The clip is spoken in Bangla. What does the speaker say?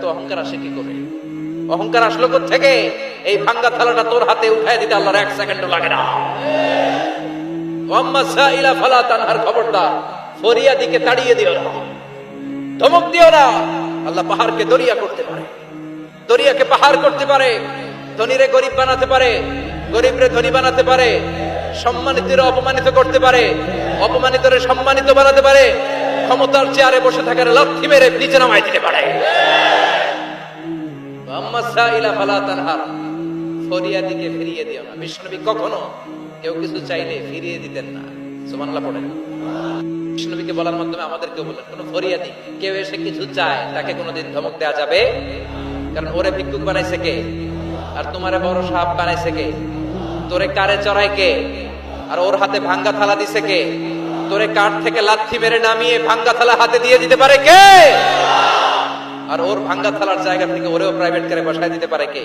তো অহংকার আসে কি করে? অহংকার আসলো থেকে? এই ভাঙ্গা থালাটা তোর হাতে উঠায় দিতে আল্লাহর 1 সেকেন্ডও লাগে না। ওয়াম্মা সাইলা ফালা তানহার, খবরদার ফরিয়াদিকে তাড়িয়ে দিও না, ধমক দিও না। আল্লাহ পাহাড়কে দরিয়া করতে পারে, দরিয়াকে পাহাড় করতে পারে, ধনীরে গরিব বানাতে পারে, গরিবরে ধনী বানাতে পারে, সম্মানিতরে অপমানিত করতে পারে, অপমানিতরে সম্মানিত বানাতে পারে, ক্ষমতার চেয়ারে বসে থাকার লাথি মেরে নিচে নামাই দিতে পারে। আম্মা সাইলা ফালা তানহার, ফরিয়াদিকে ফিরিয়ে দিও না। বিশ্বনবী কখনো কেউ কিছু চাইলে ফিরিয়ে দিতেন না। সুবহানাল্লাহ পড়েন। বিশ্বনবীকে বলার মাধ্যমে আমাদেরকেও বলেন, কোন ফরিয়াদি কেউ এসে কিছু চায় তাকে কোনোদিন ধমক দেওয়া যাবে? কারণ ওরে ভিক্ষুক বানাইছে কে? আর তোমারে বড় সাপ বানাইছে কে? তোরে কারে চড়ায় কে? আর ওর হাতে ভাঙ্গা থালা দিছে কে? তোরে কাঠ থেকে লাথি মেরে নামিয়ে ভাঙ্গা থালা হাতে দিয়ে দিতে পারে কে? আর ওর ভাঙ্গা থালার জায়গা থেকে ওরেও প্রাইভেট কারে বসায় দিতে পারে কে?